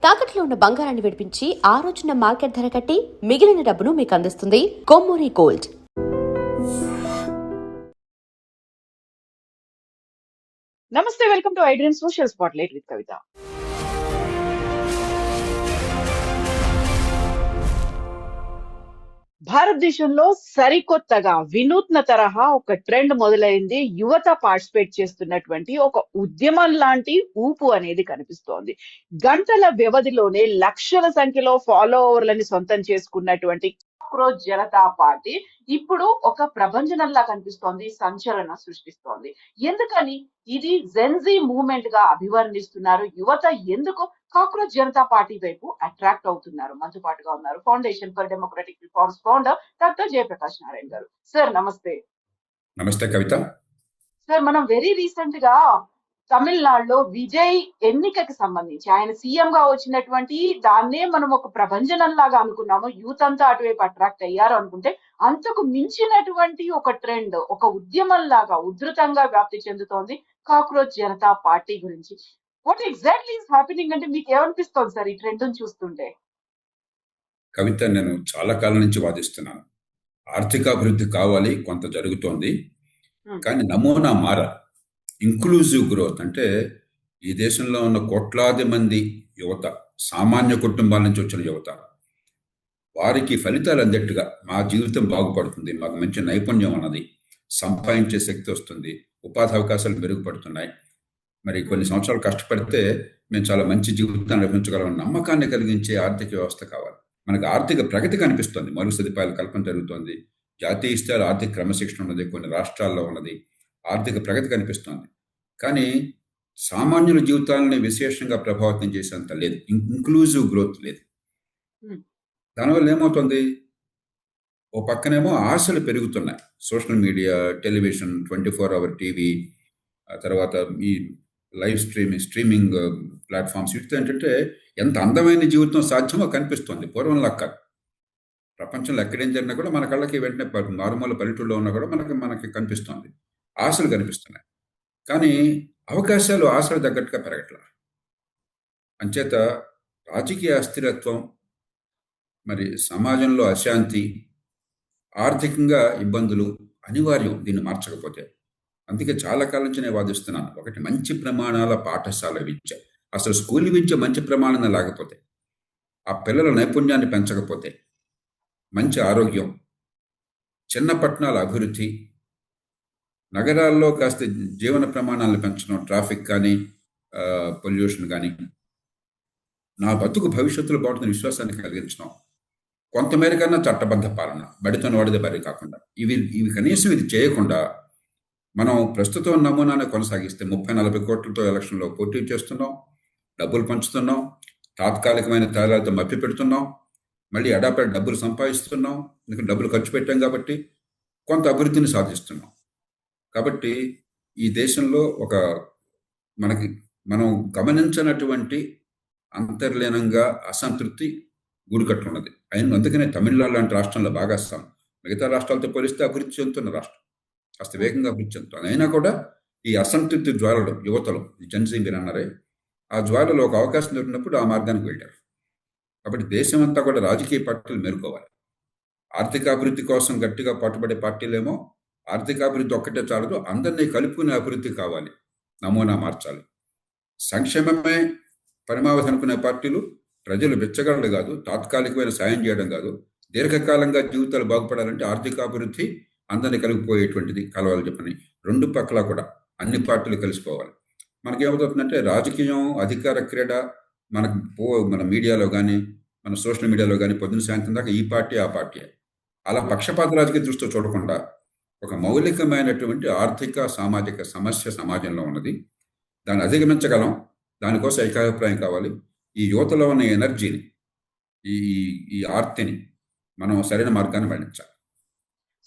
తాకట్లో ఉన్న బంగారాన్ని విడిపించి ఆ రోజున మార్కెట్ ధర కట్టి మిగిలిన డబ్బును మీకు అందిస్తుంది కొమ్మూరి గోల్డ్. నమస్తే, welcome to iDream social spotlight with Kavitha. భారతదేశంలో సరికొత్తగా వినూత్న తరహా ఒక ట్రెండ్ మొదలైంది. యువత పార్టిసిపేట్ చేస్తున్నటువంటి ఒక ఉద్యమం లాంటి ఊపు అనేది కనిపిస్తోంది. గంటల వ్యవధిలోనే లక్షల సంఖ్యలో ఫాలోవర్లని సొంతం చేసుకున్నటువంటి కాక్రోచ్ జనతా పార్టీ ఇప్పుడు ఒక ప్రభంజనంలా కనిపిస్తోంది, సంచలనం సృష్టిస్తోంది. ఎందుకని ఇది జెన్జీ మూవ్మెంట్ గా అభివర్ణిస్తున్నారు? యువత ఎందుకు కాక్రోచ్ జనతా పార్టీ వైపు అట్రాక్ట్ అవుతున్నారు? మనతో పాటుగా ఉన్నారు foundation for democratic reforms founder doctor Jayaprakash Narayana గారు. సార్ నమస్తే. నమస్తే కవిత. సార్, మనం వెరీ రీసెంట్ గా తమిళనాడులో విజయ్ ఎన్నికకి సంబంధించి ఆయన సీఎం గా వచ్చినటువంటి దాన్నే మనం ఒక ప్రభంజనం లాగా అనుకున్నాము. యూత్ అంతా అటువైపు అట్రాక్ట్ అయ్యారు అనుకుంటే, అంతకు మించినటువంటి ఒక ట్రెండ్, ఒక ఉద్యమం లాగా ఉధృతంగా వ్యాప్తి చెందుతోంది కాక్రోచ్ జనతా పార్టీ గురించి. వాట్ ఎగ్జాక్ట్లీ ఈస్ హ్యాపెనింగ్ అంటే మీకు ఏమనిపిస్తోంది సార్ ఈ ట్రెండ్ చూస్తుంటే? కవిత, నేను చాలా కాలం నుంచి వాదిస్తున్నాను. ఆర్థికాభివృద్ధి కావాలి, కొంత జరుగుతోంది, కానీ నమూనా మారాలి. ఇంక్లూజివ్ గ్రోత్ అంటే ఈ దేశంలో ఉన్న కోట్లాది మంది యువత, సామాన్య కుటుంబాల నుంచి వచ్చిన యువత, వారికి ఫలితాలు అందేట్టుగా మా జీవితం బాగుపడుతుంది, మాకు మంచి నైపుణ్యం అన్నది, సంపాదించే శక్తి వస్తుంది, ఉపాధి అవకాశాలు మెరుగుపడుతున్నాయి, మరి కొన్ని సంవత్సరాలు కష్టపడితే మేము చాలా మంచి జీవితాన్ని నిర్వహించగలం నమ్మకాన్ని కలిగించే ఆర్థిక వ్యవస్థ కావాలి. మనకు ఆర్థిక ప్రగతి కనిపిస్తుంది, మౌలిక సదుపాయాల కల్పన జరుగుతోంది, జాతీయ స్థాయిలో ఆర్థిక క్రమశిక్షణ ఉన్నది, కొన్ని రాష్ట్రాల్లో ఉన్నది, ఆర్థిక ప్రగతి కనిపిస్తోంది. కానీ సామాన్యుల జీవితాలని విశేషంగా ప్రభావితం చేసేంత లేదు, ఇంక్లూజివ్ గ్రోత్ లేదు. దానివల్ల ఏమవుతుంది? ఓ పక్కనేమో ఆశలు పెరుగుతున్నాయి, social media, television, 24 hour TV, తర్వాత ఈ లైవ్ స్ట్రీమింగ్ ప్లాట్ఫామ్స్, వీటితో ఏంటంటే ఎంత అందమైన జీవితం సాధ్యమో కనిపిస్తుంది. పూర్వంలా కాదు. ప్రపంచంలో ఎక్కడేం జరిగినా కూడా మన కళ్ళకి వెంటనే మారుమూల పల్లెటూరులో ఉన్నా కూడా మనకి కనిపిస్తుంది, ఆశలు కనిపిస్తున్నాయి. కానీ అవకాశాలు ఆశలు తగ్గట్టుగా పెరగట్లా. అంచేత రాజకీయ అస్థిరత్వం, మరి సమాజంలో అశాంతి, ఆర్థికంగా ఇబ్బందులు అనివార్యం దీన్ని మార్చకపోతే. అందుకే చాలా కాలం నుంచి నేను వాదిస్తున్నాను, ఒకటి మంచి ప్రమాణాల పాఠశాల విద్య, అసలు స్కూల్ విద్య మంచి ప్రమాణాన్ని లేకపోతే, ఆ పిల్లల నైపుణ్యాన్ని పెంచకపోతే, మంచి ఆరోగ్యం, చిన్న పట్టణాల అభివృద్ధి, నగరాల్లో కాస్త జీవన ప్రమాణాలను పెంచడం, ట్రాఫిక్ కానీ పొల్యూషన్ కానీ, నా బతుకు భవిష్యత్తులో బాగుంటుంది విశ్వాసాన్ని కలిగించడం, కొంతమేర కన్నా చట్టబద్ధ పాలన, బడితో వాడిదే బరి కాకుండా, ఇవి కనీసం ఇది చేయకుండా మనం ప్రస్తుతం నమూనాన్ని కొనసాగిస్తే 30-40 కోట్లతో ఎలక్షన్లో పోటీ చేస్తున్నాం, డబ్బులు పంచుతున్నాం, తాత్కాలికమైన తేడాలతో మభ్య పెడుతున్నాం, మళ్ళీ ఎడాపెడ డబ్బులు సంపాదిస్తున్నాం, ఎందుకంటే డబ్బులు ఖర్చు పెట్టాం కాబట్టి కొంత అభివృద్ధిని సాధిస్తున్నాం. కాబట్టి ఈ దేశంలో మనం గమనించినటువంటి అంతర్లీనంగా అసంతృప్తి గూడుకట్టున్నది. అందుకనే తమిళనాడు లాంటి రాష్ట్రంలో బాగా మిగతా రాష్ట్రాలతో పోలిస్తే అభివృద్ధి చెందుతున్న రాష్ట్రం, కాస్త వేగంగా అభివృద్ధి చెందుతుంది. అయినా కూడా ఈ అసంతృప్తి జ్వాలలు, యువతలు, జెన్జీ మీరు అన్నారే, ఆ జ్వాలలో ఒక అవకాశం దొరికినప్పుడు ఆ మార్గానికి వెళ్ళారు. కాబట్టి దేశం అంతా కూడా రాజకీయ పార్టీలు మేలుకోవాలి. ఆర్థికాభివృద్ధి కోసం గట్టిగా పాటుపడే పార్టీలేమో ఆర్థికాభివృద్ధి ఒక్కటే చాలదు, అందరినీ కలుపుకునే అభివృద్ధి కావాలి, నమూనా మార్చాలి. సంక్షేమమే పరమావధి అనుకునే పార్టీలు ప్రజలు బిచ్చగాళ్ళు కాదు, తాత్కాలికమైన సాయం చేయడం కాదు, దీర్ఘకాలంగా జీవితాలు బాగుపడాలంటే ఆర్థికాభివృద్ధి అందరినీ కలిగిపోయేటువంటిది కలవాలి చెప్పని రెండు పక్కల కూడా అన్ని పార్టీలు కలిసిపోవాలి. మనకేమవుతుందంటే రాజకీయం, అధికార క్రీడ మన మీడియాలో కానీ, మన సోషల్ మీడియాలో కానీ పొద్దున సాయంత్రం దాకా ఈ పార్టీ ఆ పార్టీ, అలా పక్షపాత రాజకీయ దృష్టితో చూడకుండా ఒక మౌలికమైనటువంటి ఆర్థిక సామాజిక సమస్య సమాజంలో ఉన్నది, దాన్ని అధిగమించగలం, దానికోసం ఏకాభిప్రాయం కావాలి. ఈ యువతలో ఉన్న ఎనర్జీని, ఈ ఆర్తిని మనం సరైన మార్గాన్ని మళ్లించాలి.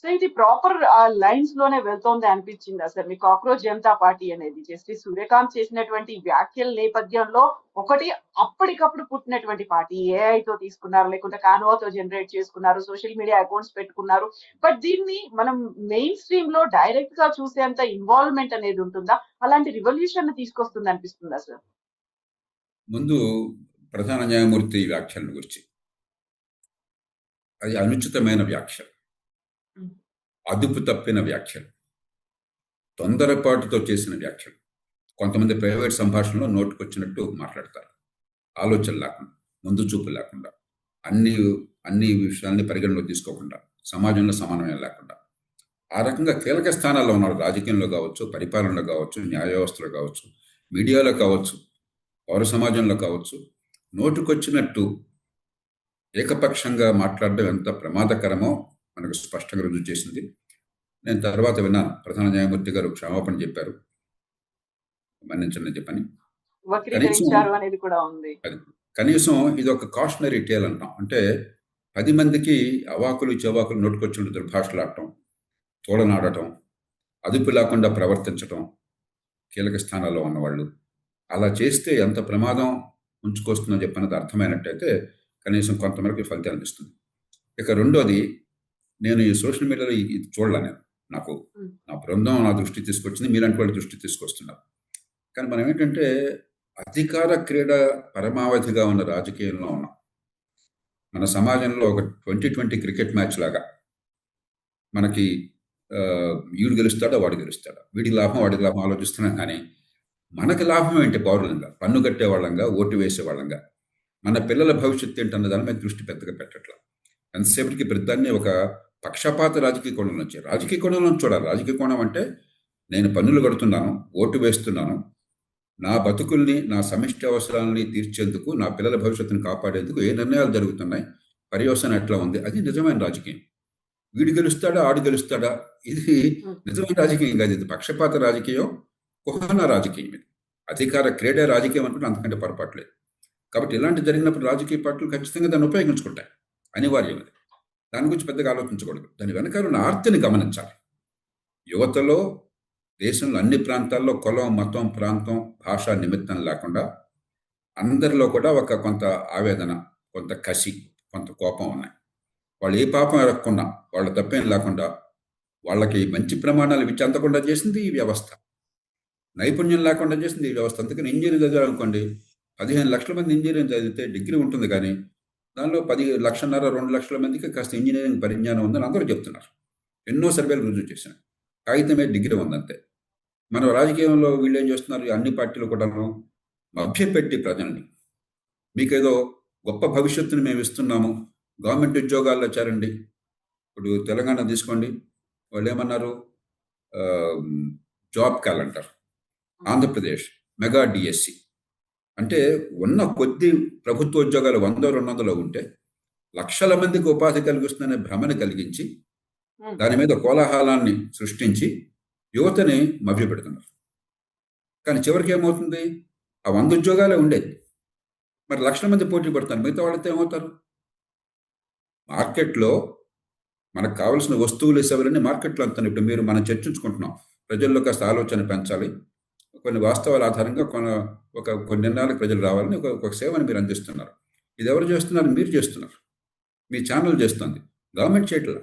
సో ఇది ప్రాపర్ లైన్స్ లోనే వెళ్తోంది అనిపించింది అసలు మీ కాక్రోచ్ జనతా పార్టీ అనేది? జస్టిస్ సూర్యకాంత్ చేసినటువంటి వ్యాఖ్యల నేపథ్యంలో ఒకటి అప్పటికప్పుడు పుట్టినటువంటి పార్టీ, ఏఐతో తీసుకున్నారు, లేకుంటే కాన్వాతో జనరేట్ చేసుకున్నారు, సోషల్ మీడియా అకౌంట్స్ పెట్టుకున్నారు. బట్ దీన్ని మనం మెయిన్ స్ట్రీమ్ లో డైరెక్ట్ గా చూసేంత ఇన్వాల్వ్మెంట్ అనేది ఉంటుందా? అలాంటి రివల్యూషన్ తీసుకొస్తుంది అనిపిస్తుందా సార్? ముందు ప్రధాన న్యాయమూర్తి వ్యాఖ్యలను గురించి. అది అనుచితమైన వ్యాఖ్యలు, అదుపు తప్పిన వ్యాఖ్యలు, తొందరపాటుతో చేసిన వ్యాఖ్యలు. కొంతమంది ప్రైవేట్ సంభాషణలో నోటుకొచ్చినట్టు మాట్లాడతారు, ఆలోచన లేకుండా, ముందు చూపు లేకుండా, అన్ని అన్ని విషయాల్ని పరిగణలో తీసుకోకుండా, సమాజంలో సమన్వయం లేకుండా. ఆ రకంగా కీలక స్థానాల్లో ఉన్నారు. రాజకీయంలో కావచ్చు, పరిపాలనలో కావచ్చు, న్యాయ వ్యవస్థలో కావచ్చు, మీడియాలో కావచ్చు, పౌర సమాజంలో కావచ్చు, నోటుకొచ్చినట్టు ఏకపక్షంగా మాట్లాడడం ఎంత ప్రమాదకరమో మనకు స్పష్టంగా రుజువు చేసింది. నేను తర్వాత విన్నాను, ప్రధాన న్యాయమూర్తి గారు క్షమాపణ చెప్పారు, మన్నించండి చెప్పని. వక్రీకరించారు అనేది కూడా ఉంది. కనీసం ఇది ఒక కాషనరీ టేల్ అంటాం. అంటే 10 మందికి అవాకులు చెవాకులు నోటుకొచ్చిన దుర్భాషలాడటం, తోడనాడటం, అదుపు లేకుండా ప్రవర్తించటం కీలక స్థానాల్లో ఉన్నవాళ్ళు. అలా చేస్తే ఎంత ప్రమాదం ఉంచుకొస్తుందో చెప్పన్నది అర్థమైనట్టయితే కనీసం కొంతమేరకు ఫలితాలు ఇస్తుంది. ఇక రెండోది, నేను ఈ సోషల్ మీడియాలో ఇది చూడలే. నేను నా బృందం నా దృష్టి తీసుకొచ్చింది, మీలాంటి వాళ్ళ దృష్టి తీసుకొస్తున్నారు. కానీ మనం ఏంటంటే అధికార క్రీడ పరమావధిగా ఉన్న రాజకీయంలో ఉన్నాం. మన సమాజంలో ఒక 2020 క్రికెట్ మ్యాచ్ లాగా మనకి వీడు గెలుస్తాడా వాడు గెలుస్తాడా, వీడికి లాభం వాడికి లాభం ఆలోచిస్తున్నాం. కానీ మనకి లాభం ఏంటి? పౌరులంగా, పన్ను కట్టే వాళ్ళంగా, ఓటు వేసే వాళ్ళంగా మన పిల్లల భవిష్యత్తు ఏంటన్న దాని మీద దృష్టి పెద్దగా పెట్టట్లా. ఎంతసేపటికి ప్రతిదాన్ని ఒక పక్షపాత రాజకీయ కోణంలో వచ్చారు. రాజకీయ కోణంలో చూడాలి. రాజకీయ కోణం అంటే నేను పన్నులు కడుతున్నాను, ఓటు వేస్తున్నాను, నా బతుకుల్ని, నా సమిష్టి అవసరాలని తీర్చేందుకు, నా పిల్లల భవిష్యత్తును కాపాడేందుకు ఏ నిర్ణయాలు జరుగుతున్నాయి, పర్యవసానం ఎట్లా ఉంది, అది నిజమైన రాజకీయం. వీడు గెలుస్తాడా ఆడు గెలుస్తాడా, ఇది నిజమైన రాజకీయం కాదు. ఇది పక్షపాత రాజకీయం, కుహన రాజకీయం. ఇది అధికార క్రీడే రాజకీయం అనుకుంటే అంతకంటే పొరపాటు లేదు. కాబట్టి ఇలాంటి జరిగినప్పుడు రాజకీయ పార్టీలు ఖచ్చితంగా దాన్ని ఉపయోగించుకుంటాయి, అనివార్యం. అది దాని గురించి పెద్దగా ఆలోచించకూడదు. దాని వెనకాల ఉన్న ఆర్తిని గమనించాలి. యువతలో, దేశంలో అన్ని ప్రాంతాల్లో కులం, మతం, ప్రాంతం, భాష నిమిత్తం లేకుండా అందరిలో కూడా ఒక కొంత ఆవేదన, కొంత కసి, కొంత కోపం ఉన్నాయి. వాళ్ళు ఏ పాపం ఎరగకుండా, వాళ్ళ తప్పేం లేకుండా వాళ్ళకి మంచి ప్రమాణాలు ఇచ్చి అందకుండా చేసింది ఈ వ్యవస్థ. నైపుణ్యం లేకుండా చేసింది ఈ వ్యవస్థ. అందుకని ఇంజనీరింగ్ చదివాలనుకోండి, 15 లక్షల మంది ఇంజనీరింగ్ చదివితే డిగ్రీ ఉంటుంది, కానీ దానిలో 1,500,000 2 లక్షల మందికి కాస్త ఇంజనీరింగ్ పరిజ్ఞానం ఉందని అందరూ చెప్తున్నారు. ఎన్నో సర్వేలు రుజువు చేశాను. కాగితమే డిగ్రీ ఉందంతే. మన రాజకీయంలో వీళ్ళు ఏం చేస్తున్నారు, అన్ని పార్టీలు కూడా మభ్యపెట్టి ప్రజల్ని, మీకేదో గొప్ప భవిష్యత్తుని మేము ఇస్తున్నాము, గవర్నమెంట్ ఉద్యోగాల్లో చేరండి. ఇప్పుడు తెలంగాణ తీసుకోండి, వాళ్ళు ఏమన్నారు, job calendar. Andhra Pradesh mega DSC. అంటే ఉన్న కొద్ది ప్రభుత్వ ఉద్యోగాలు 100-200 ఉంటే లక్షల మందికి ఉపాధి కలిగిస్తుందనే భ్రమని కలిగించి దాని మీద కోలాహలాన్ని సృష్టించి యువతని మభ్యపెడుతున్నారు. కానీ చివరికి ఏమవుతుంది, ఆ 100 ఉద్యోగాలే ఉండేది, మరి లక్షల మంది పోటీ పడతారు, మిగతా వాళ్ళతో ఏమవుతారు? మార్కెట్లో మనకు కావాల్సిన వస్తువులు సేవలన్నీ మార్కెట్లో అంతాను. ఇప్పుడు మీరు మనం చర్చించుకుంటున్నాం, ప్రజల్లో కాస్త ఆలోచన పెంచాలి, కొన్ని వాస్తవాల ఆధారంగా కొన్ని నిర్ణయాలకు ప్రజలు రావాలని ఒక సేవను మీరు అందిస్తున్నారు. ఇది ఎవరు చేస్తున్నారు? మీరు చేస్తున్నారు, మీ ఛానల్ చేస్తుంది, గవర్నమెంట్ చేయట్లా.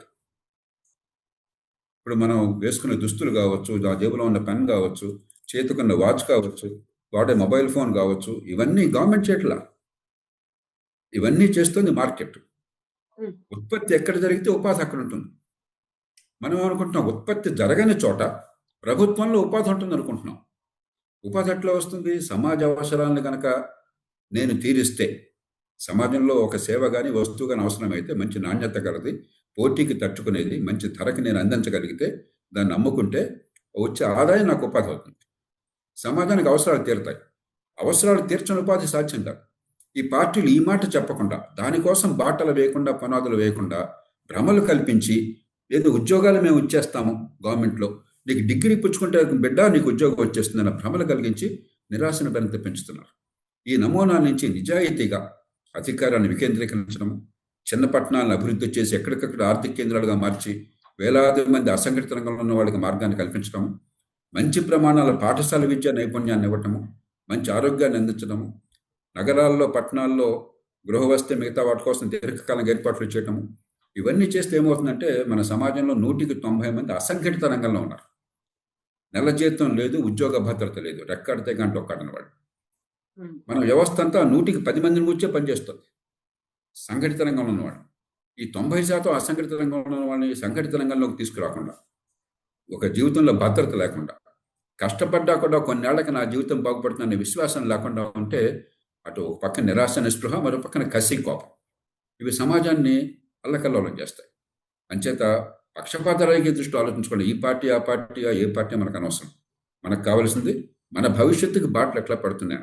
ఇప్పుడు మనం వేసుకునే దుస్తులు కావచ్చు, ఆ జేబులో ఉన్న పెన్ కావచ్చు, చేతుకున్న వాచ్ కావచ్చు, వాడే మొబైల్ ఫోన్ కావచ్చు, ఇవన్నీ గవర్నమెంట్ చేయట్లా. ఇవన్నీ చేస్తుంది మార్కెట్. ఉత్పత్తి ఎక్కడ జరిగితే ఉపాధి అక్కడ ఉంటుంది. మనం అనుకుంటున్నాం ఉత్పత్తి జరగని చోట ప్రభుత్వంలో ఉపాధి ఉంటుంది అనుకుంటున్నాం. ఉపాధి ఎట్లా వస్తుంది? సమాజ అవసరాలను కనుక నేను తీరిస్తే, సమాజంలో ఒక సేవ కానీ వస్తువు కానీ అవసరమైతే మంచి నాణ్యత కలది, పోటీకి తట్టుకునేది, మంచి ధరకి నేను అందించగలిగితే, దాన్ని అమ్ముకుంటే వచ్చే ఆదాయం నాకు ఉపాధి అవుతుంది. సమాజానికి అవసరాలు తీరుతాయి. అవసరాలు తీర్చని ఉపాధి సాధ్యం కాదు. ఈ పార్టీలు ఈ మాట చెప్పకుండా, దానికోసం బాటలు వేయకుండా, పునాదులు వేయకుండా భ్రమలు కల్పించి, ఏదో ఉద్యోగాలు మేము ఇచ్చేస్తాము గవర్నమెంట్లో, నీకు డిగ్రీ పుచ్చుకుంటే బిడ్డ నీకు ఉద్యోగం వచ్చేస్తుందన్న భ్రమలు కలిగించి నిరాశను మరింత పెంచుతున్నారు. ఈ నమూనా నుంచి నిజాయితీగా అధికారాన్ని వికేంద్రీకరించడము, చిన్న పట్టణాలను అభివృద్ధి చేసి ఎక్కడికక్కడ ఆర్థిక కేంద్రాలుగా మార్చి వేలాది మంది అసంఘటిత రంగంలో ఉన్న వాళ్ళకి మార్గాన్ని కల్పించడము, మంచి ప్రమాణాల పాఠశాల విద్యా నైపుణ్యాన్ని ఇవ్వటము, మంచి ఆరోగ్యాన్ని అందించడము, నగరాల్లో పట్టణాల్లో గృహవసతి మిగతా వాటి కోసం దీర్ఘకాలంగా ఏర్పాట్లు చేయటము, ఇవన్నీ చేస్తే ఏమవుతుందంటే మన సమాజంలో 190 మంది అసంఘటిత రంగంలో ఉన్నారు. నెల జీతం లేదు, ఉద్యోగ భద్రత లేదు, రెక్కడితే గంట ఒక్కడని వాడు. ఉమ్, మన వ్యవస్థ అంతా 100కి 10 మందిని కూర్చే పనిచేస్తుంది సంఘటిత రంగంలో ఉన్నవాడు. ఈ 90% అసంఘటిత రంగంలో ఉన్న వాళ్ళని సంఘటిత రంగంలోకి తీసుకురాకుండా, ఒక జీవితంలో భద్రత లేకుండా, కష్టపడ్డా కూడా కొన్నేళ్లకి నా జీవితం బాగుపడుతుందనే విశ్వాసం లేకుండా ఉంటే, అటు ఒక పక్కన నిరాశ నిస్పృహ, మరో పక్కన కసి కోపం, ఇవి సమాజాన్ని అల్లకల్లోలం చేస్తాయి. అంచేత పక్షపాత రాజకీయ దృష్టిలో ఆలోచించుకోండి. ఈ పార్టీ ఆ పార్టీ ఏ పార్టీ మనకు అనవసరం. మనకు కావాల్సింది మన భవిష్యత్తుకు బాటలు ఎట్లా పడుతున్నాయి,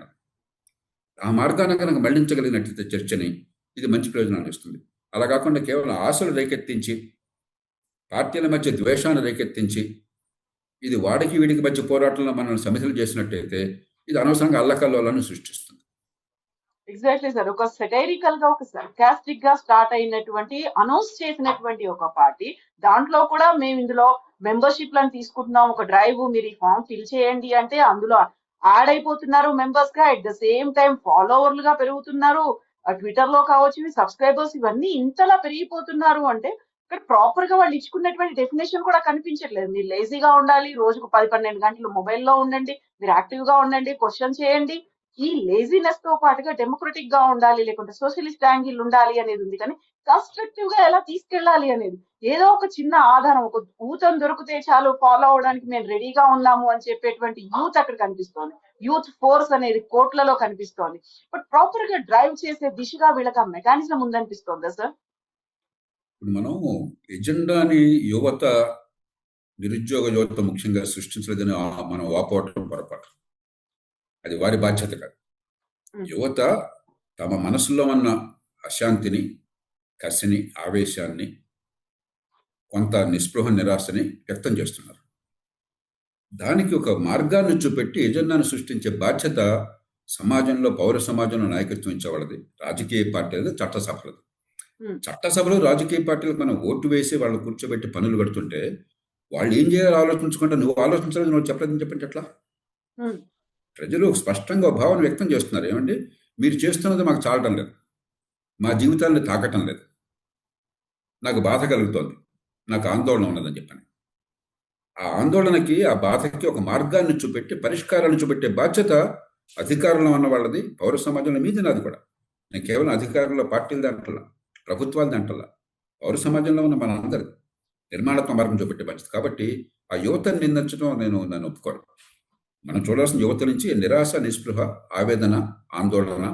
ఆ మార్గాన్ని కనుక మళ్లించగలిగినట్లయితే చర్చని ఇది మంచి ప్రయోజనాలు ఇస్తుంది. అలా కాకుండా కేవలం ఆశలు రేకెత్తించి, పార్టీల మధ్య ద్వేషాన్ని రేకెత్తించి, ఇది వాడికి వీడికి మధ్య పోరాటంలో మనల్ని సమితులు చేసినట్టయితే ఇది అనవసరంగా అల్లకల్లోలాన్ని సృష్టిస్తుంది. Exactly sir. ఒక సెటైరికల్ గా, ఒక సర్కాస్టిక్ గా స్టార్ట్ అయినటువంటి, అనౌన్స్ చేసినటువంటి ఒక పార్టీ, దాంట్లో కూడా మేము ఇందులో మెంబర్షిప్ లను తీసుకుంటున్నాం, ఒక డ్రైవ్, మీరు ఈ ఫామ్ ఫిల్ చేయండి అంటే అందులో యాడ్ అయిపోతున్నారు మెంబర్స్ గా. అట్ ద సేమ్ టైం ఫాలోవర్లుగా పెరుగుతున్నారు. ట్విట్టర్ లో కావచ్చు, సబ్స్క్రైబర్స్ ఇవన్నీ ఇంతలా పెరిగిపోతున్నారు అంటే ఇక్కడ ప్రాపర్ గా వాళ్ళు ఇచ్చుకున్నటువంటి డెఫినేషన్ కూడా కనిపించట్లేదు. మీరు లేజీగా ఉండాలి, రోజుకు 10-12 గంటలు మొబైల్లో ఉండండి, మీరు యాక్టివ్ గా ఉండండి, క్వశ్చన్ చేయండి. ఈ లేజినెస్ తో పాటుగా డెమోక్రటిక్ గా ఉండాలి, లేకుంటే సోషలిస్ట్ యాంగిల్ ఉండాలి అనేది ఉంది. కానీ కన్స్ట్రక్టివ్ గా ఎలా తీసుకెళ్లాలి అనేది, ఏదో ఒక చిన్న ఆధారం, ఒక ఊతం దొరికితే చాలు ఫాలో అవడానికి మేము రెడీగా ఉన్నాము అని చెప్పేటువంటి యూత్ అక్కడ కనిపిస్తోంది. యూత్ ఫోర్స్ అనేది కోట్లలో కనిపిస్తోంది. బట్ ప్రాపర్ గా డ్రైవ్ చేసే దిశగా వీళ్ళకి ఆ మెకానిజం ఉందనిపిస్తోందా సార్? ఇప్పుడు మనం ఎజెండాని యువత, నిరుద్యోగ యువత ముఖ్యంగా సృష్టించలేదని మనం వాపోవటం పొరపాటు. అది వారి బాధ్యత కాదు. యువత తమ మనసులో ఉన్న అశాంతిని, కసిని, ఆవేశాన్ని, కొంత నిస్పృహ, నిరాశని వ్యక్తం చేస్తున్నారు. దానికి ఒక మార్గాన్ని చూపెట్టి ఎజెండాను సృష్టించే బాధ్యత సమాజంలో, పౌర సమాజంలో నాయకత్వం ఇచ్చేవాళ్ళది, రాజకీయ పార్టీలది, చట్టసభలది. చట్టసభలో రాజకీయ పార్టీలకు మనం ఓటు వేసి వాళ్ళని కూర్చోబెట్టి పనులు పెడుతుంటే వాళ్ళు ఏం చేయాలో ఆలోచించుకుంటే, నువ్వు ఆలోచించాలని నువ్వు చెప్పలేదని చెప్పండి ఎట్లా? ప్రజలు స్పష్టంగా భావన వ్యక్తం చేస్తున్నారు. ఏమండి, మీరు చేస్తున్నది మాకు చాలటం లేదు, మా జీవితాలను తాకటం లేదు, నాకు బాధ కలుగుతోంది, నాకు ఆందోళన ఉన్నదని చెప్పని. ఆ ఆందోళనకి, ఆ బాధకి ఒక మార్గాన్ని చూపెట్టి పరిష్కారాన్ని చూపెట్టే బాధ్యత అధికారంలో ఉన్న వాళ్ళది, పౌర సమాజంలో మీది, నాది కూడా. నేను కేవలం అధికారంలో పార్టీలది అంటలా, ప్రభుత్వాలది అంటలా, పౌర సమాజంలో ఉన్న మన అందరి నిర్మాణాత్మక మార్గం చూపెట్టే బాధ్యత. కాబట్టి ఆ యువతను నిందించడం నన్ను ఒప్పుకోను. మనం చూడాల్సిన యువత నుంచి నిరాశ, నిస్పృహ, ఆవేదన, ఆందోళన,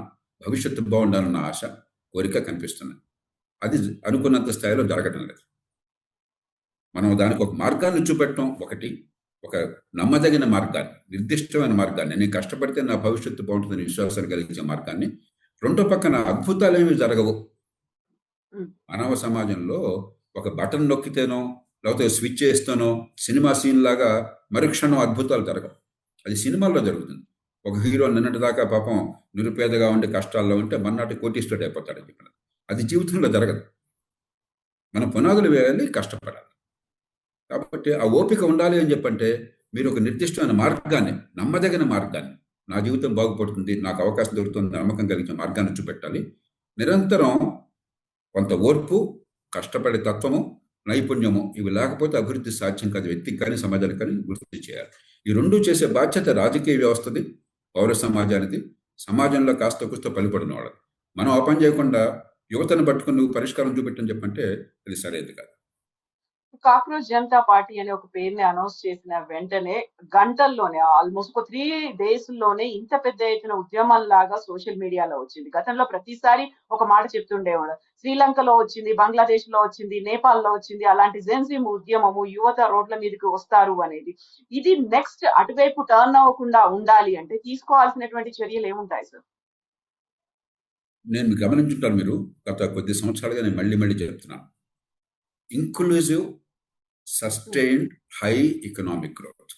భవిష్యత్తు బాగుండాలన్న ఆశ, కోరిక కనిపిస్తున్నాయి. అది అనుకున్నంత స్థాయిలో జరగటం లేదు. మనం దానికి ఒక మార్గాన్ని చూపెట్టడం ఒకటి, ఒక నమ్మదగిన మార్గాన్ని, నిర్దిష్టమైన మార్గాన్ని, నేను కష్టపడితే నా భవిష్యత్తు బాగుంటుందని విశ్వాసాన్ని కలిగించే మార్గాన్ని. రెండో పక్కన అద్భుతాలు ఏమి జరగవు. మానవ సమాజంలో ఒక బటన్ నొక్కితేనో, లేకపోతే స్విచ్ చేస్తేనో, సినిమా సీన్ లాగా మరుక్షణం అద్భుతాలు జరగవు. అది సినిమాల్లో జరుగుతుంది. ఒక హీరో నిన్నటి దాకా పాపం నిరుపేదగా ఉండి కష్టాల్లో ఉంటే మన్నాటి కోటీశ్వరుడు అయిపోతాడని చెప్పిన. అది జీవితంలో జరగదు. మన పునాదులు వేయాలి, కష్టపడాలి. కాబట్టి ఆ ఓపిక ఉండాలి అని చెప్పంటే, మీరు ఒక నిర్దిష్టమైన మార్గాన్ని, నమ్మదగిన మార్గాన్ని, నా జీవితం బాగుపడుతుంది, నాకు అవకాశం దొరుకుతుంది, నమ్మకం కలిగించే మార్గాన్ని చూపెట్టాలి. నిరంతరం కొంత ఓర్పు, కష్టపడే తత్వము, నైపుణ్యము, ఇవి లేకపోతే అభివృద్ధి సాధ్యం కాదు. వ్యక్తికి కానీ సమాజానికి కానీ వృద్ధి చేయాలి. ఈ రెండు చేసే బాధ్యత రాజకీయ వ్యవస్థది, పౌర సమాజానిది, సమాజంలో కాస్త కూస్త పలిపడిన వాళ్ళది. మనం ఆ పని చేయకుండా యువతను పట్టుకుని నువ్వు పరిష్కారం చూపెట్టని చెప్పంటే అది సరైనది కాదు. కాక్రోచ్ జనతా పార్టీ అనే ఒక పేరుని అనౌన్స్ చేసిన వెంటనే గంటల్లోనే, ఆల్మోస్ట్ ఒక 3 days లోనే ఇంత పెద్ద ఎత్తున ఉద్యమం లాగా సోషల్ మీడియాలో వచ్చింది. గతంలో ప్రతిసారి ఒక మాట చెప్తుండేవాడు, శ్రీలంకలో వచ్చింది, బంగ్లాదేశ్ లో వచ్చింది, నేపాల్ లో వచ్చింది, అలాంటి జెన్జీమ్ ఉద్యమము, యువత రోడ్ల మీదకి వస్తారు అనేది. ఇది నెక్స్ట్ అటువైపు టర్న్ అవ్వకుండా ఉండాలి అంటే తీసుకోవాల్సినటువంటి చర్యలు ఏముంటాయి సార్? నేను గమనించుంటాను, మీరు గత కొద్ది సంవత్సరాలుగా నేను మళ్ళీ చెప్తున్నాను. Inclusive, sustained, high economic growth,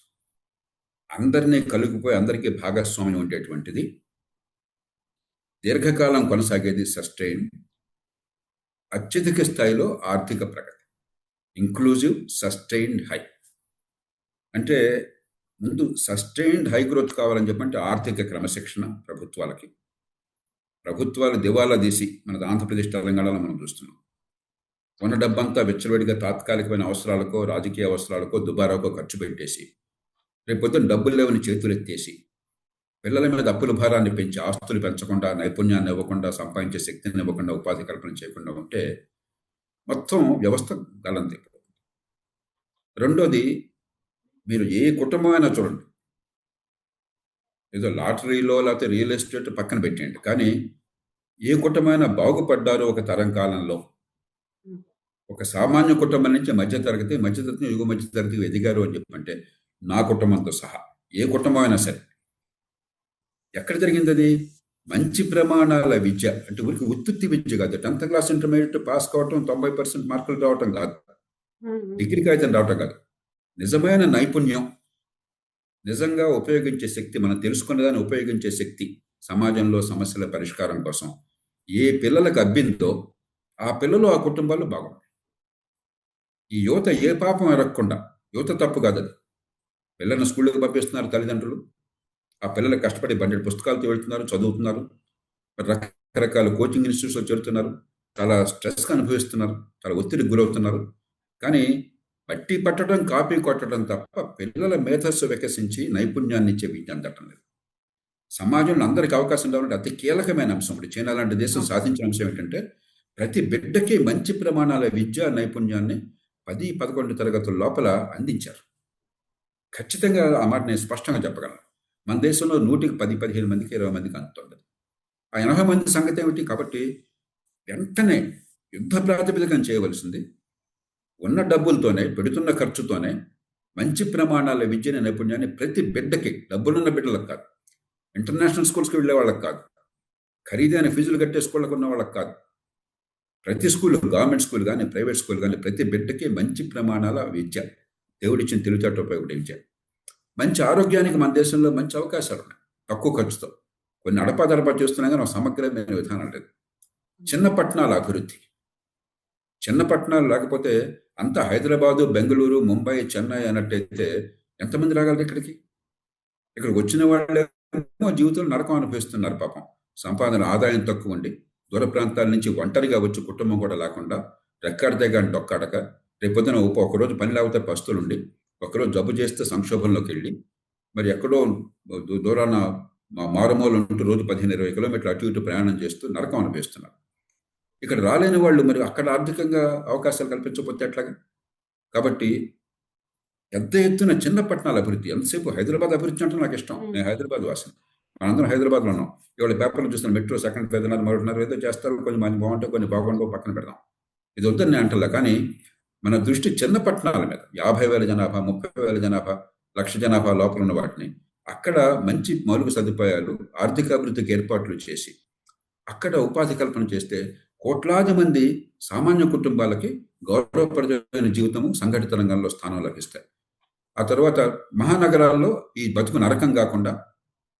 అందరినీ కలుగుపోయి అందరికీ భాగస్వామ్యం ఉండేటువంటిది, దీర్ఘకాలం కొనసాగేది సస్టైన్డ్, అత్యధిక స్థాయిలో ఆర్థిక ప్రగతి. ఇంక్లూజివ్, సస్టైన్డ్, హై అంటే ముందు సస్టైన్డ్ హై గ్రోత్ కావాలని చెప్పంటే ఆర్థిక క్రమశిక్షణ ప్రభుత్వాలకి. ప్రభుత్వాలు దివాలా తీసి మన ఆంధ్రప్రదేశ్, తెలంగాణలో మనం చూస్తున్నాం. ఉన్న డబ్బంతా విచ్చలవిడిగా తాత్కాలికమైన అవసరాలకో, రాజకీయ అవసరాలకో, దుబారాకో ఖర్చు పెట్టేసి, రేపొద్దున డబ్బులు లేవని చేతులెత్తేసి పిల్లల మీద అప్పుల భారాన్ని పెంచి ఆస్తులు పెంచకుండా, నైపుణ్యాన్ని ఇవ్వకుండా, సంపాదించే శక్తిని ఇవ్వకుండా, ఉపాధి కల్పన చేయకుండా ఉంటే మొత్తం వ్యవస్థ గల్లంతైపోతుంది. రెండోది, మీరు ఏ కుటుంబమైనా చూడండి, ఏదో లాటరీలో లేకపోతే రియల్ ఎస్టేట్ పక్కన పెట్టేయండి, కానీ ఏ కుటుంబమైనా బాగుపడ్డారో ఒక తరం కాలంలో, ఒక సామాన్య కుటుంబం నుంచి మధ్యతరగతి, మధ్యతరగతి యుగ మధ్యతరగతి ఎదిగారు అని చెప్పంటే నా కుటుంబంతో సహా ఏ కుటుంబం అయినా సరే. ఎక్కడ జరిగింది అది? మంచి ప్రమాణాల విద్య, అంటే ఊరికి ఉత్పత్తి విద్య కాదు. 10th క్లాస్ ఇంటర్మీడియట్ పాస్ కావటం, 90% మార్కులు రావటం కాదు, డిగ్రీ కాగితం రావటం కాదు. నిజమైన నైపుణ్యం, నిజంగా ఉపయోగించే శక్తి, మనం తెలుసుకున్నదాన్ని ఉపయోగించే శక్తి సమాజంలో సమస్యల పరిష్కారం కోసం ఏ పిల్లలకు అబ్బిందో ఆ పిల్లలు, ఆ కుటుంబాలు బాగుంటాయి. ఈ యువత ఏ పాపం ఎరగకుండా, యువత తప్పు కాదు అది, పిల్లల్ని స్కూళ్ళకి పంపిస్తున్నారు తల్లిదండ్రులు, ఆ పిల్లలు కష్టపడి బండి పుస్తకాలతో వెళ్తున్నారు, చదువుతున్నారు, రకరకాల కోచింగ్ ఇన్స్టిట్యూట్స్లో చేరుతున్నారు, చాలా స్ట్రెస్గా అనుభవిస్తున్నారు, చాలా ఒత్తిడికి గురవుతున్నారు. కానీ బట్టి పట్టడం, కాపీ కొట్టడం తప్ప పిల్లల మేధస్సు వికసించి నైపుణ్యాన్ని ఇచ్చే విద్య అందటం లేదు. సమాజంలో అందరికీ అవకాశం రావాలంటే అతి కీలకమైన అంశం. ఇప్పుడు చైనా లాంటి దేశం సాధించిన అంశం ఏంటంటే ప్రతి బిడ్డకి మంచి ప్రమాణాల విద్యా నైపుణ్యాన్ని 10-11 తరగతుల లోపల అందించారు. ఖచ్చితంగా ఆ మాట నేను స్పష్టంగా చెప్పగలను. మన దేశంలో 100కి 10-15 మందికి, 20 మందికి అందుతుంది. ఆ 80 మంది సంగతి ఏమిటి? కాబట్టి వెంటనే యుద్ధ ప్రాతిపదికన చేయవలసింది ఉన్న డబ్బులతోనే, పెడుతున్న ఖర్చుతోనే మంచి ప్రమాణాల విద్యని, నైపుణ్యాన్ని ప్రతి బిడ్డకి, డబ్బులున్న బిడ్డలకు కాదు, ఇంటర్నేషనల్ స్కూల్స్కి వెళ్ళే వాళ్ళకి కాదు, ఖరీదైన ఫీజులు కట్టే స్కూళ్ళకు ఉన్న వాళ్ళకి కాదు, ప్రతి స్కూల్, గవర్నమెంట్ స్కూల్ కానీ, ప్రైవేట్ స్కూల్ కానీ, ప్రతి బిడ్డకి మంచి ప్రమాణాల విద్య, దేవుడిచ్చిన తెలివితేటతో ఉపయోగపడే విద్య. మంచి ఆరోగ్యానికి మన దేశంలో మంచి అవకాశాలు ఉన్నాయి, తక్కువ ఖర్చుతో. కొన్ని అడపాదడపా చేస్తున్నా కానీ సమగ్రమైన విధానం లేదు. చిన్న పట్టణాల అభివృద్ధి, చిన్న పట్టణాలు లేకపోతే అంతా హైదరాబాదు, బెంగళూరు, ముంబై, చెన్నై అన్నట్టయితే ఎంతమంది రాగలరు ఇక్కడికి? ఇక్కడికి వచ్చిన వాళ్ళేమో జీవితంలో నరకం అనుభవిస్తున్నారు పాపం. సంపాదన, ఆదాయం తక్కువ ఉండి, దూర ప్రాంతాల నుంచి ఒంటరిగా వచ్చి కుటుంబం కూడా లేకుండా, రెక్కాడితే కానీ డొక్కాడక, రేపొద్దున ఒకరోజు పని లేకపోతే పస్తులుండి, ఒకరోజు జబ్బు చేస్తే సంక్షోభంలోకి వెళ్ళి, మరి ఎక్కడో దూరాన మారుమూల ఉంటూ రోజు 15-20 కిలోమీటర్లు అటు ఇటు ప్రయాణం చేస్తూ నరకం అనుభవిస్తున్నారు. ఇక్కడ రాలేని వాళ్ళు మరి అక్కడ ఆర్థికంగా అవకాశాలు కల్పించకపోతే ఎట్లాగా? కాబట్టి పెద్ద ఎత్తున చిన్న పట్టణాల అభివృద్ధి. ఎంతసేపు హైదరాబాద్ అభివృద్ధి అంటే నాకు ఇష్టం, నేను హైదరాబాద్ వాసిని, మనందరం హైదరాబాద్లో ఉన్నాం. ఇవాళ పేపర్లు చూస్తున్న మెట్రో సెకండ్ ఫేజ్ అన్నారు, మరొకటిన్నారు, ఏదో చేస్తారు, కొన్ని మంది బాగుంటాయి, కొన్ని బాగుండవు, పక్కన పెడదాం. ఇది వద్దని నేను అంటలే. కానీ మన దృష్టి చిన్న పట్టణాల మీద, 50,000 జనాభా, 30,000 జనాభా, 1,00,000 జనాభా లోపల ఉన్న వాటిని, అక్కడ మంచి మౌలిక సదుపాయాలు, ఆర్థిక అభివృద్ధికి ఏర్పాట్లు చేసి అక్కడ ఉపాధి కల్పన చేస్తే కోట్లాది మంది సామాన్య కుటుంబాలకి గౌరవప్రదమైన జీవితము, సంఘటిత రంగంలో స్థానం లభిస్తాయి. ఆ తర్వాత మహానగరాల్లో ఈ బతుకు నరకం కాకుండా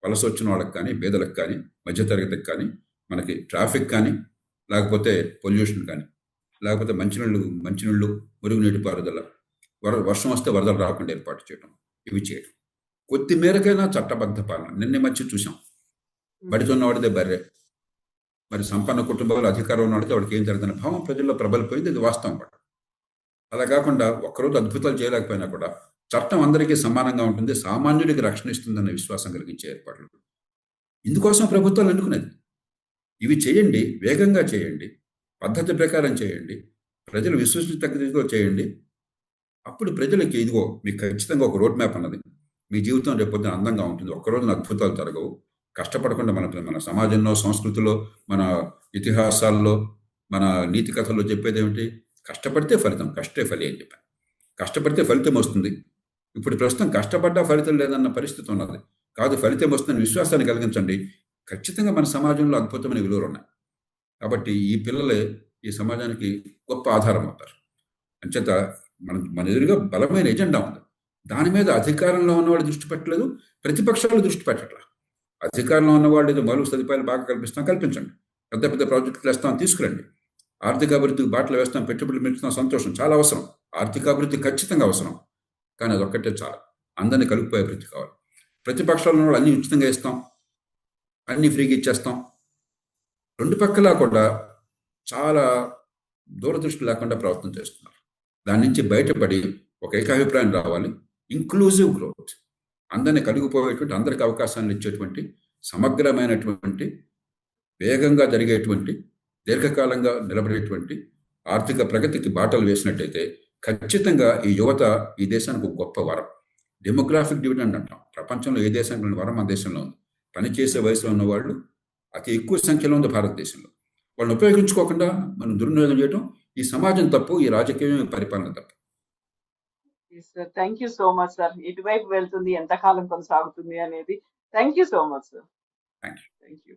వలస వచ్చిన వాళ్ళకి కానీ, పేదలకు కానీ, మధ్యతరగతికి కానీ, మనకి ట్రాఫిక్ కానీ, లేకపోతే పొల్యూషన్ కానీ, లేకపోతే మంచినీళ్ళు, మురుగునీటి పారుదల, వర్షం వస్తే వరదలు రాకుండా ఏర్పాటు చేయడం, ఇవి చేయడం. కొద్ది మేరకైనా చట్టబద్ధ పాలన. నిన్న మధ్య చూసాం, బడితున్నవాడిదే బర్రె, మరి సంపన్న కుటుంబాలు, అధికారం ఉన్నవాడితే వాడికి ఏం జరుగుతున్న భావం ప్రజల్లో ప్రబలిపోయింది. ఇది వాస్తవం కూడా. అలా కాకుండా ఒక్కరోజు అద్భుతాలు చేయలేకపోయినా కూడా చట్టం అందరికీ సమానంగా ఉంటుంది, సామాన్యుడికి రక్షణ ఇస్తుందన్న విశ్వాసం కలిగించే ఏర్పాట్లు. ఇందుకోసం ప్రభుత్వాలు అనుకునేది. ఇవి చేయండి, వేగంగా చేయండి, పద్ధతి ప్రకారం చేయండి, ప్రజలు విశ్వసించదగ్గ చేయండి. అప్పుడు ప్రజలకి ఇదిగో మీకు ఖచ్చితంగా ఒక రోడ్ మ్యాప్ అన్నది, మీ జీవితం రేపొద్దున అందంగా ఉంటుంది, ఒక్కరోజున అద్భుతాలు జరగవు. కష్టపడకుండా మన సమాజంలో, సంస్కృతిలో, మన ఇతిహాసాల్లో, మన నీతి కథల్లో చెప్పేది ఏమిటి? కష్టపడితే ఫలితం, కష్టే ఫలి అని చెప్పాను. కష్టపడితే ఫలితం వస్తుంది. ఇప్పుడు ప్రస్తుతం కష్టపడ్డా ఫలితం లేదన్న పరిస్థితి ఉన్నది. కాదు, ఫలితం వస్తుందని విశ్వాసాన్ని కలిగించండి, ఖచ్చితంగా మన సమాజంలో అద్భుతమైన విలువలు ఉన్నాయి. కాబట్టి ఈ పిల్లలే ఈ సమాజానికి గొప్ప ఆధారం అవుతారు. అంచేత మన ఎదురుగా బలమైన ఎజెండా ఉంది. దాని మీద అధికారంలో ఉన్నవాళ్ళు దృష్టి పెట్టలేదు, ప్రతిపక్షాలు దృష్టి పెట్టట్లా. అధికారంలో ఉన్నవాళ్ళు ఏదో మౌలిక సదుపాయాలు బాగా కల్పించండి, పెద్ద పెద్ద ప్రాజెక్టులు వేస్తాం, తీసుకురండి, ఆర్థిక అభివృద్ధికి బాటలు వేస్తాం, పెట్టుబడులు పెంచుతాం, సంతోషం, చాలా అవసరం. ఆర్థిక అభివృద్ధి ఖచ్చితంగా అవసరం, కానీ అది ఒక్కటే చాలు. అందరినీ కలిపిపోయే అభివృద్ధి కావాలి. ప్రతిపక్షాలు ఉన్న వాళ్ళు అన్నీ ఉచితంగా ఇస్తాం, అన్నీ ఫ్రీగా ఇచ్చేస్తాం. రెండు పక్కలా కూడా చాలా దూరదృష్టి లేకుండా ప్రవర్తన చేస్తున్నారు. దాని నుంచి బయటపడి ఒక ఏకాభిప్రాయం రావాలి. ఇంక్లూజివ్ గ్రోత్, అందరినీ కలిగిపోయేటువంటి, అందరికి అవకాశాలను ఇచ్చేటువంటి, సమగ్రమైనటువంటి, వేగంగా జరిగేటువంటి, దీర్ఘకాలంగా నిలబడేటువంటి ఆర్థిక ప్రగతికి బాటలు వేసినట్టయితే ఖచ్చితంగా ఈ యువత ఈ దేశానికి ఒక గొప్ప వరం. డెమోగ్రాఫిక్ డివిడెండ్ అంటాం. ప్రపంచంలో ఏ దేశానికి లేని వరం మన దేశంలో ఉంది. పనిచేసే వయసులో ఉన్నవాళ్ళు అతి ఎక్కువ సంఖ్యలో ఉంది భారతదేశంలో. వాళ్ళని ఉపయోగించుకోకుండా మనం దుర్వినియోగం చేయడం ఈ సమాజం తప్పు, ఈ రాజకీయం, ఈ పరిపాలన తప్పు. Sir thank you so much sir. ఎటువైపు వెళ్తుంది, ఎంతకాలం కొనసాగుతుంది అనేది. Thank you so much sir. Thank you. Thank you.